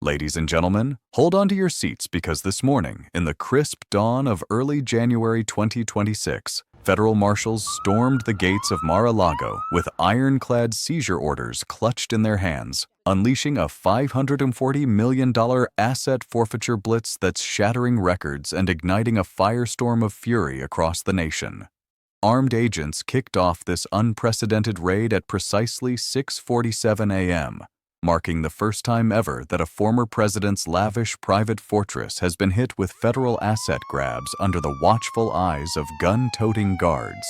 Ladies and gentlemen, hold on to your seats because this morning, in the crisp dawn of early January 2026, federal marshals stormed the gates of Mar-a-Lago with ironclad seizure orders clutched in their hands, unleashing a $540 million asset forfeiture blitz that's shattering records and igniting a firestorm of fury across the nation. Armed agents kicked off this unprecedented raid at precisely 6:47 a.m., marking the first time ever that a former president's lavish private fortress has been hit with federal asset grabs under the watchful eyes of gun-toting guards.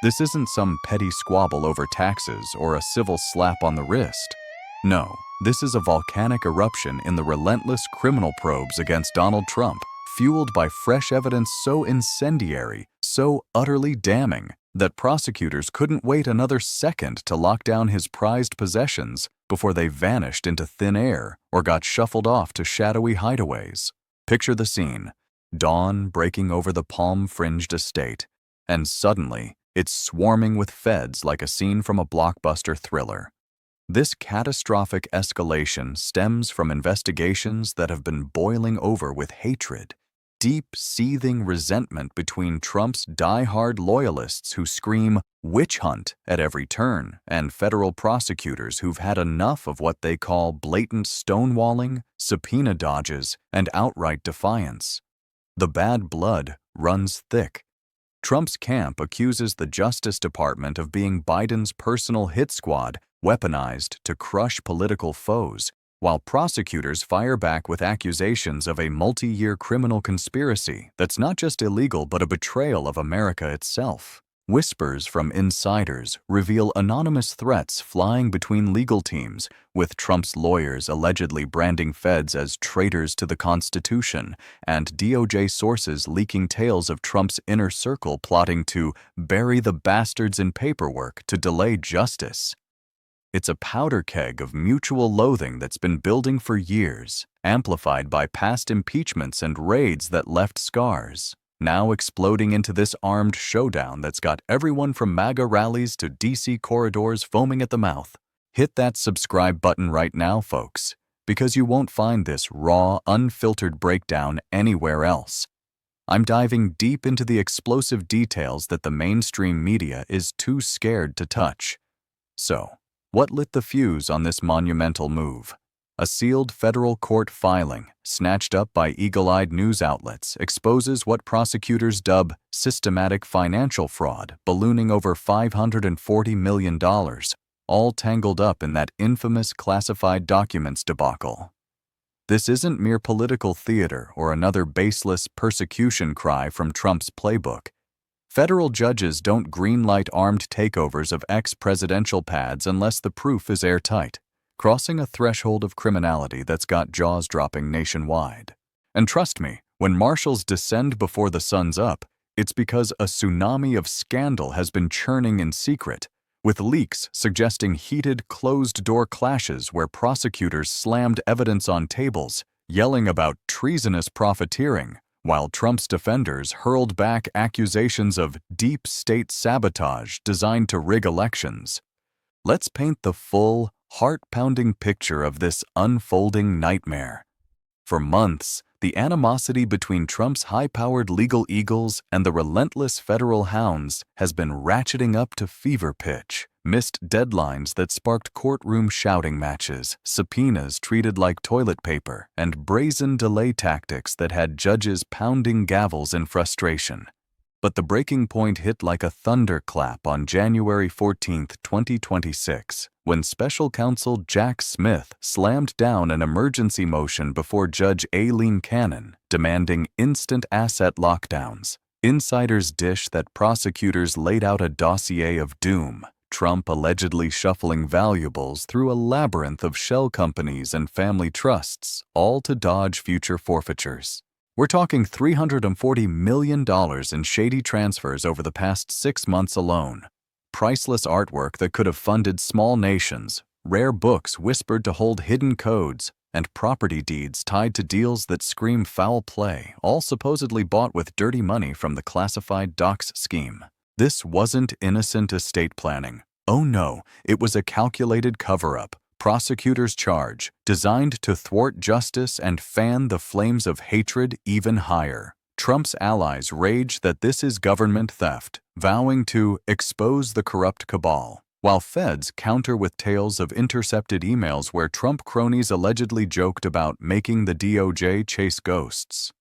This isn't some petty squabble over taxes or a civil slap on the wrist. No, this is a volcanic eruption in the relentless criminal probes against Donald Trump, fueled by fresh evidence so incendiary, so utterly damning, that prosecutors couldn't wait another second to lock down his prized possessions before they vanished into thin air or got shuffled off to shadowy hideaways. Picture the scene: dawn breaking over the palm-fringed estate, and suddenly it's swarming with feds like a scene from a blockbuster thriller. This catastrophic escalation stems from investigations that have been boiling over with hatred, deep, seething resentment between Trump's die-hard loyalists who scream "witch hunt" at every turn, and federal prosecutors who've had enough of what they call blatant stonewalling, subpoena dodges, and outright defiance. The bad blood runs thick. Trump's camp accuses the Justice Department of being Biden's personal hit squad, weaponized to crush political foes, while prosecutors fire back with accusations of a multi-year criminal conspiracy that's not just illegal but a betrayal of America itself. Whispers from insiders reveal anonymous threats flying between legal teams, with Trump's lawyers allegedly branding feds as traitors to the Constitution, and DOJ sources leaking tales of Trump's inner circle plotting to bury the bastards in paperwork to delay justice. It's a powder keg of mutual loathing that's been building for years, amplified by past impeachments and raids that left scars, now exploding into this armed showdown that's got everyone from MAGA rallies to DC corridors foaming at the mouth. Hit that subscribe button right now, folks, because you won't find this raw, unfiltered breakdown anywhere else. I'm diving deep into the explosive details that the mainstream media is too scared to touch. So, what lit the fuse on this monumental move? A sealed federal court filing, snatched up by eagle-eyed news outlets, exposes what prosecutors dub systematic financial fraud, ballooning over $540 million, all tangled up in that infamous classified documents debacle. This isn't mere political theater or another baseless persecution cry from Trump's playbook. Federal judges don't greenlight armed takeovers of ex-presidential pads unless the proof is airtight, crossing a threshold of criminality that's got jaws dropping nationwide. And trust me, when marshals descend before the sun's up, it's because a tsunami of scandal has been churning in secret, with leaks suggesting heated, closed-door clashes where prosecutors slammed evidence on tables, yelling about treasonous profiteering, while Trump's defenders hurled back accusations of deep state sabotage designed to rig elections. Let's paint the full, heart-pounding picture of this unfolding nightmare. For months, the animosity between Trump's high-powered legal eagles and the relentless federal hounds has been ratcheting up to fever pitch. Missed deadlines that sparked courtroom shouting matches, subpoenas treated like toilet paper, and brazen delay tactics that had judges pounding gavels in frustration. But the breaking point hit like a thunderclap on January 14, 2026, when special counsel Jack Smith slammed down an emergency motion before Judge Aileen Cannon, demanding instant asset lockdowns. Insiders dish that prosecutors laid out a dossier of doom, Trump allegedly shuffling valuables through a labyrinth of shell companies and family trusts, all to dodge future forfeitures. We're talking $340 million in shady transfers over the past 6 months alone. Priceless artwork that could have funded small nations, rare books whispered to hold hidden codes, and property deeds tied to deals that scream foul play, all supposedly bought with dirty money from the classified docs scheme. This wasn't innocent estate planning. Oh no, it was a calculated cover-up, prosecutors' charge, designed to thwart justice and fan the flames of hatred even higher. Trump's allies rage that this is government theft, vowing to expose the corrupt cabal, while feds counter with tales of intercepted emails where Trump cronies allegedly joked about making the DOJ chase ghosts.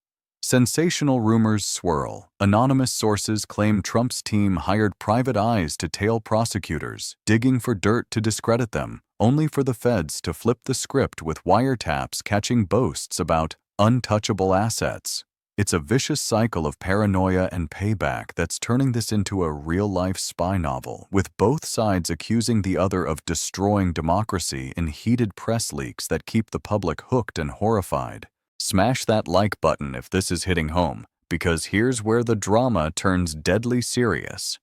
Sensational rumors swirl. Anonymous sources claim Trump's team hired private eyes to tail prosecutors, digging for dirt to discredit them, only for the feds to flip the script with wiretaps catching boasts about untouchable assets. It's a vicious cycle of paranoia and payback that's turning this into a real-life spy novel, with both sides accusing the other of destroying democracy in heated press leaks that keep the public hooked and horrified. Smash that like button if this is hitting home, because here's where the drama turns deadly serious.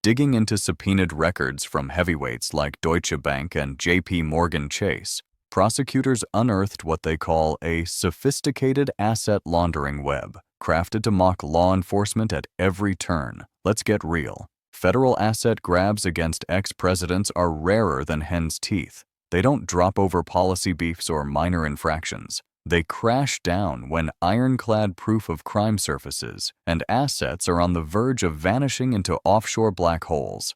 Digging into subpoenaed records from heavyweights like Deutsche Bank and JP Morgan Chase, prosecutors unearthed what they call a sophisticated asset laundering web, crafted to mock law enforcement at every turn. Let's get real. Federal asset grabs against ex-presidents are rarer than hen's teeth. They don't drop over policy beefs or minor infractions. They crash down when ironclad proof of crime surfaces and assets are on the verge of vanishing into offshore black holes.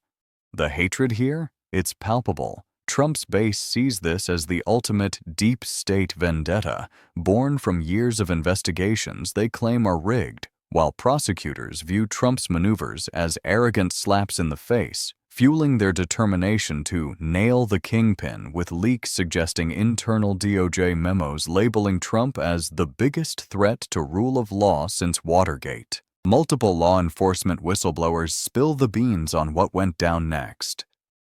The hatred here? It's palpable. Trump's base sees this as the ultimate deep state vendetta, born from years of investigations they claim are rigged, while prosecutors view Trump's maneuvers as arrogant slaps in the face, fueling their determination to nail the kingpin with leaks suggesting internal DOJ memos labeling Trump as the biggest threat to rule of law since Watergate. Multiple law enforcement whistleblowers spill the beans on what went down next.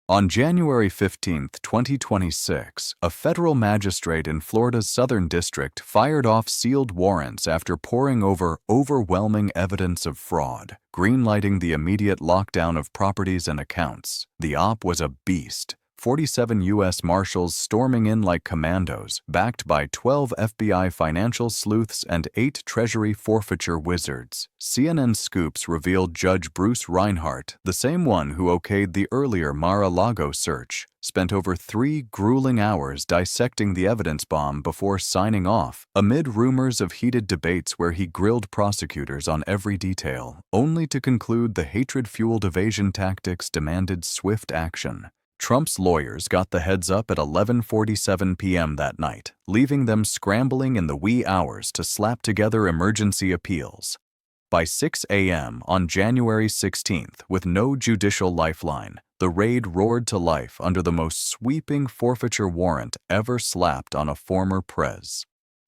On January 15, 2026, a federal magistrate in Florida's Southern District fired off sealed warrants after poring over overwhelming evidence of fraud, greenlighting the immediate lockdown of properties and accounts. The op was a beast. 47 U.S. Marshals storming in like commandos, backed by 12 FBI financial sleuths and 8 Treasury forfeiture wizards. CNN Scoops revealed Judge Bruce Reinhart, the same one who okayed the earlier Mar-a-Lago search, spent over 3 grueling hours dissecting the evidence bomb before signing off, amid rumors of heated debates where he grilled prosecutors on every detail, only to conclude the hatred-fueled evasion tactics demanded swift action. Trump's lawyers got the heads up at 11:47 p.m. that night, leaving them scrambling in the wee hours to slap together emergency appeals. By 6 a.m. on January 16th, with no judicial lifeline, the raid roared to life under the most sweeping forfeiture warrant ever slapped on a former prez.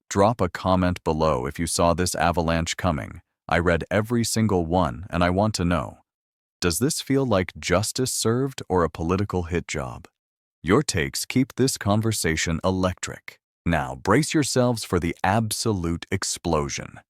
Drop a comment below if you saw this avalanche coming. I read every single one, and I want to know. Does this feel like justice served or a political hit job? Your takes keep this conversation electric. Now, brace yourselves for the absolute explosion.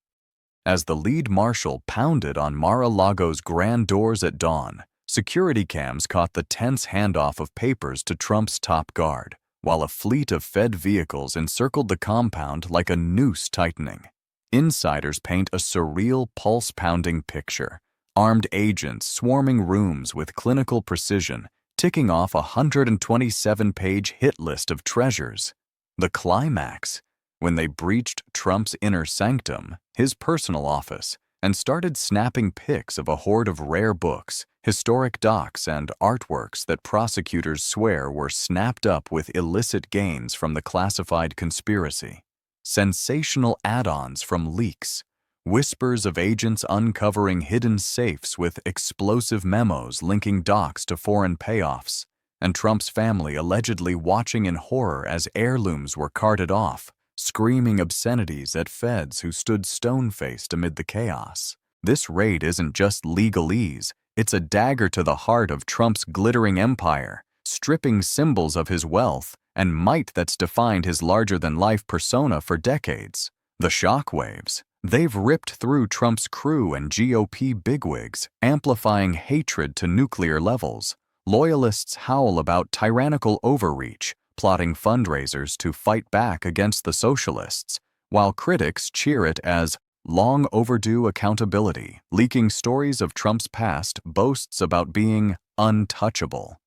As the lead marshal pounded on Mar-a-Lago's grand doors at dawn, security cams caught the tense handoff of papers to Trump's top guard, while a fleet of Fed vehicles encircled the compound like a noose tightening. Insiders paint a surreal, pulse-pounding picture. Armed agents swarming rooms with clinical precision, ticking off a 127-page hit list of treasures. The climax, when they breached Trump's inner sanctum, his personal office, and started snapping pics of a hoard of rare books, historic docs, and artworks that prosecutors swear were snapped up with illicit gains from the classified conspiracy. Sensational add-ons from leaks. Whispers of agents uncovering hidden safes with explosive memos linking docs to foreign payoffs, and Trump's family allegedly watching in horror as heirlooms were carted off, screaming obscenities at feds who stood stone-faced amid the chaos. This raid isn't just legalese, it's a dagger to the heart of Trump's glittering empire, stripping symbols of his wealth and might that's defined his larger-than-life persona for decades. The shockwaves. They've ripped through Trump's crew and GOP bigwigs, amplifying hatred to nuclear levels. Loyalists howl about tyrannical overreach, plotting fundraisers to fight back against the socialists, while critics cheer it as long overdue accountability, leaking stories of Trump's past boasts about being untouchable.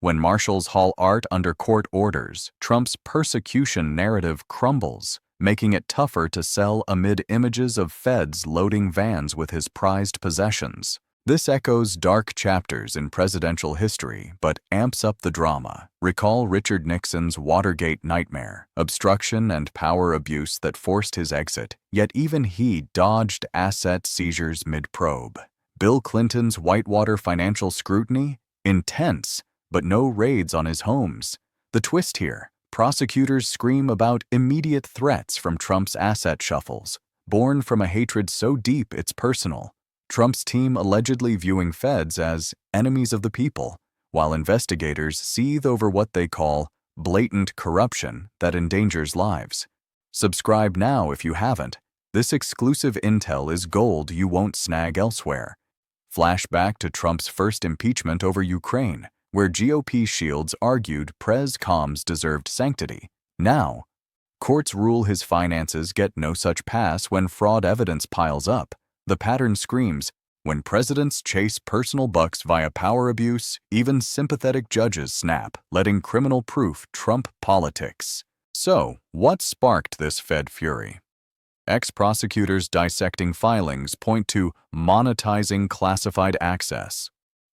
When marshals haul art under court orders, Trump's persecution narrative crumbles, making it tougher to sell amid images of feds loading vans with his prized possessions. This echoes dark chapters in presidential history, but amps up the drama. Recall Richard Nixon's Watergate nightmare, obstruction and power abuse that forced his exit, yet even he dodged asset seizures mid-probe. Bill Clinton's Whitewater financial scrutiny? Intense, but no raids on his homes. The twist here: prosecutors scream about immediate threats from Trump's asset shuffles, born from a hatred so deep it's personal. Trump's team allegedly viewing feds as enemies of the people, while investigators seethe over what they call blatant corruption that endangers lives. Subscribe now if you haven't. This exclusive intel is gold you won't snag elsewhere. Flashback to Trump's first impeachment over Ukraine, where GOP shields argued Pres-Com's deserved sanctity. Now, courts rule his finances get no such pass when fraud evidence piles up. The pattern screams: when presidents chase personal bucks via power abuse, even sympathetic judges snap, letting criminal proof trump politics. So, what sparked this Fed fury? Ex-prosecutors dissecting filings point to monetizing classified access,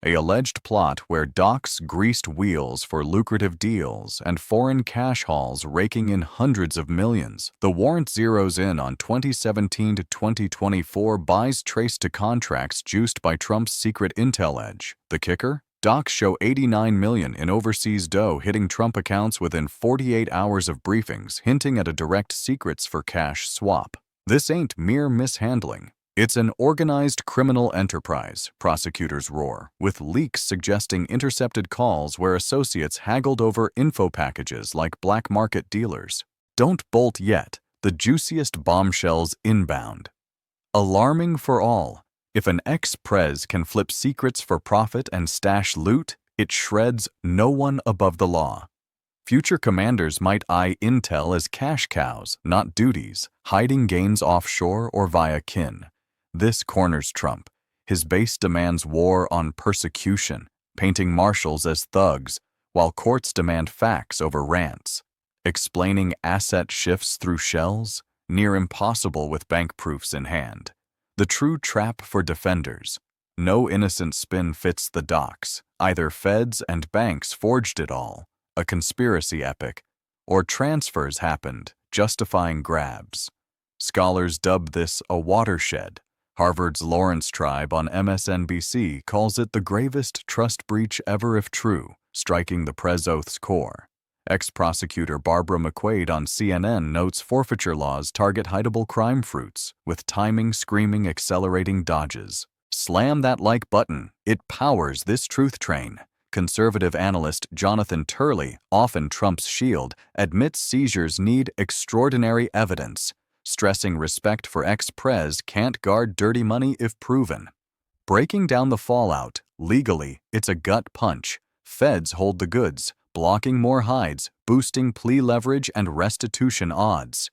an alleged plot where docs greased wheels for lucrative deals and foreign cash hauls raking in hundreds of millions. The warrant zeroes in on 2017 to 2024 buys traced to contracts juiced by Trump's secret intel edge. The kicker? Docs show $89 million in overseas dough hitting Trump accounts within 48 hours of briefings, hinting at a direct secrets for cash swap. This ain't mere mishandling. It's an organized criminal enterprise, prosecutors roar, with leaks suggesting intercepted calls where associates haggled over info packages like black market dealers. Don't bolt yet. The juiciest bombshells inbound. Alarming for all. If an ex-pres can flip secrets for profit and stash loot, it shreds no one above the law. Future commanders might eye intel as cash cows, not duties, hiding gains offshore or via kin. This corners Trump. His base demands war on persecution, painting marshals as thugs, while courts demand facts over rants. Explaining asset shifts through shells? Near impossible with bank proofs in hand. The true trap for defenders. No innocent spin fits the docs. Either feds and banks forged it all, a conspiracy epic, or transfers happened, justifying grabs. Scholars dub this a watershed. Harvard's Lawrence Tribe on MSNBC calls it the gravest trust breach ever if true, striking the Pres Oath's core. Ex-prosecutor Barbara McQuaid on CNN notes forfeiture laws target hideable crime fruits, with timing screaming accelerating dodges. Slam that like button, it powers this truth train. Conservative analyst Jonathan Turley, often Trump's shield, admits seizures need extraordinary evidence, stressing respect for ex-pres can't guard dirty money if proven. Breaking down the fallout, legally, it's a gut punch. Feds hold the goods, blocking more hides, boosting plea leverage and restitution odds.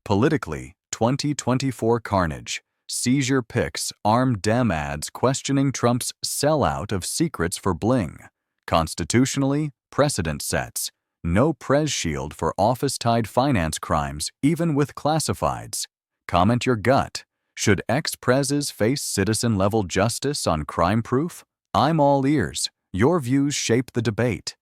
Politically, 2024 carnage. Seizure picks armed Dem ads questioning Trump's sellout of secrets for bling. Constitutionally, precedent sets. No pres shield for office-tied finance crimes, even with classifieds. Comment your gut. Should ex-preses face citizen-level justice on crime proof? I'm all ears. Your views shape the debate.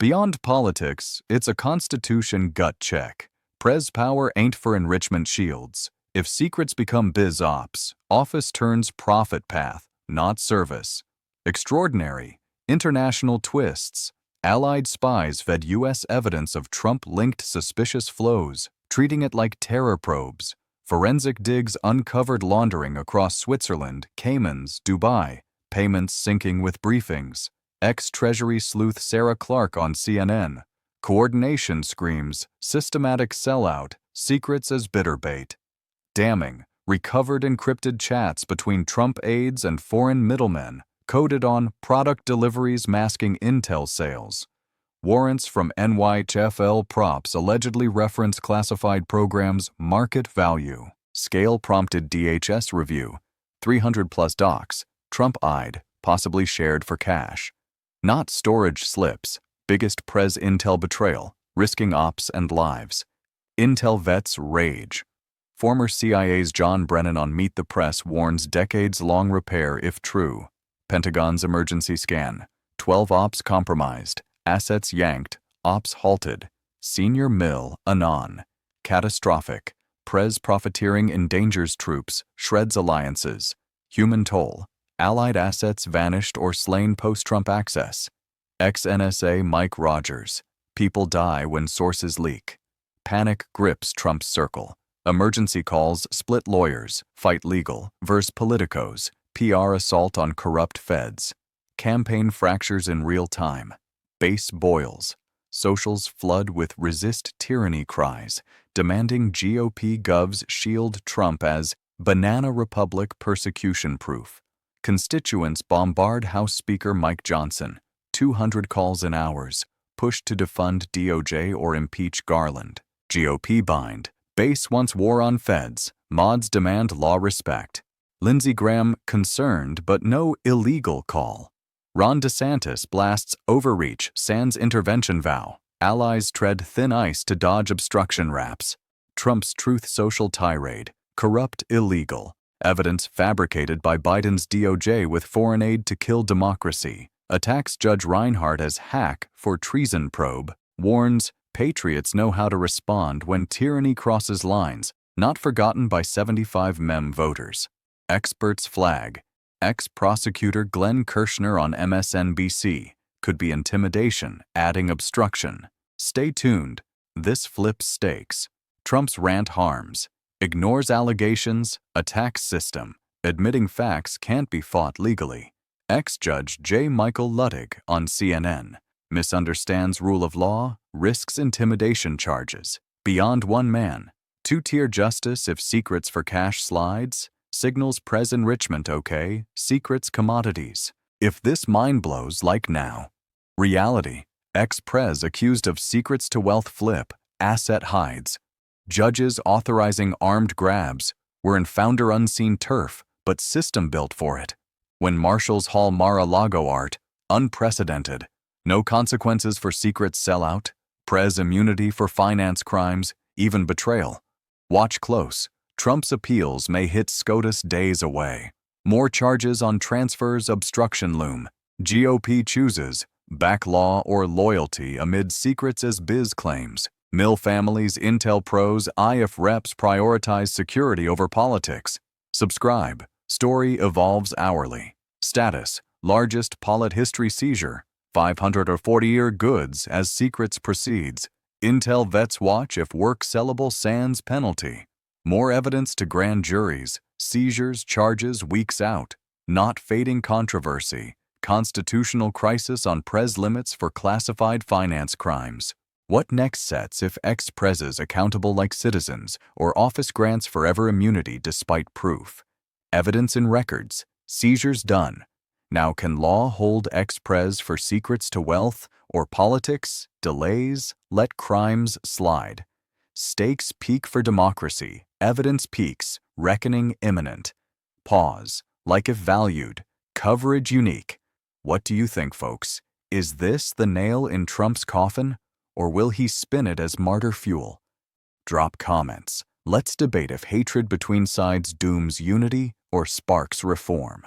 Beyond politics, it's a Constitution gut check. Pres power ain't for enrichment shields. If secrets become biz ops, office turns profit path, not service. Extraordinary. International twists. Allied spies fed U.S. evidence of Trump-linked suspicious flows, treating it like terror probes. Forensic digs uncovered laundering across Switzerland, Caymans, Dubai, payments syncing with briefings. Ex-Treasury sleuth Sarah Clark on CNN. Coordination screams, systematic sellout, secrets as bitter bait. Damning, recovered encrypted chats between Trump aides and foreign middlemen, coded on product deliveries masking intel sales. Warrants from NYHFL props allegedly reference classified programs' market value. Scale prompted DHS review. 300+ docs, Trump eyed, possibly shared for cash. Not storage slips, biggest Prez Intel betrayal, risking ops and lives. Intel vets rage. Former CIA's John Brennan on Meet the Press warns decades-long repair if true. Pentagon's emergency scan. 12 ops compromised, assets yanked, ops halted. Senior Mill anon. Catastrophic. Prez profiteering endangers troops, shreds alliances. Human toll. Allied assets vanished or slain post-Trump access. Ex-NSA Mike Rogers. People die when sources leak. Panic grips Trump's circle. Emergency calls split lawyers, fight legal, verse politicos, PR assault on corrupt feds. Campaign fractures in real time. Base boils. Socials flood with resist tyranny cries, demanding GOP govs shield Trump as banana republic persecution proof. Constituents bombard House Speaker Mike Johnson. 200 calls in hours. Push to defund DOJ or impeach Garland. GOP bind. Base wants war on feds. Mods demand law respect. Lindsey Graham concerned but no illegal call. Ron DeSantis blasts overreach, sans intervention vow. Allies tread thin ice to dodge obstruction raps. Trump's Truth Social tirade. Corrupt illegal. Evidence fabricated by Biden's DOJ with foreign aid to kill democracy. Attacks Judge Reinhardt as hack for treason probe. Warns patriots know how to respond when tyranny crosses lines, not forgotten by 75 Mem voters. Experts flag. Ex-prosecutor Glenn Kirshner on MSNBC. Could be intimidation, adding obstruction. Stay tuned. This flips stakes. Trump's rant harms. Ignores allegations, attacks system. Admitting facts can't be fought legally. Ex-Judge J. Michael Luttig on CNN. Misunderstands rule of law, risks intimidation charges. Beyond one man. Two-tier justice if secrets for cash slides. Signals Prez enrichment okay, secrets commodities. If this mind blows like now. Reality. Ex-Prez accused of secrets to wealth flip, asset hides. Judges authorizing armed grabs. We're in founder unseen turf, but system built for it. When Marshals haul Mar-a-Lago art, unprecedented. No consequences for secrets sellout. Prez immunity for finance crimes, even betrayal. Watch close. Trump's appeals may hit SCOTUS days away. More charges on transfers obstruction loom. GOP chooses, back law or loyalty amid secrets as biz claims. Mill families, Intel pros, IF reps prioritize security over politics. Subscribe. Story evolves hourly. Status, largest polit history seizure. 540-year goods as secrets proceeds. Intel vets watch if work sellable sans penalty. More evidence to grand juries, seizures, charges weeks out. Not fading controversy, constitutional crisis on Prez limits for classified finance crimes. What next sets if ex-Prezes accountable like citizens or office grants forever immunity despite proof? Evidence in records, seizures done. Now can law hold ex-Prez for secrets to wealth or politics, delays, let crimes slide? Stakes peak for democracy, evidence peaks, reckoning imminent. Pause, like if valued, coverage unique. What do you think, folks? Is this the nail in Trump's coffin, or will he spin it as martyr fuel? Drop comments. Let's debate if hatred between sides dooms unity or sparks reform.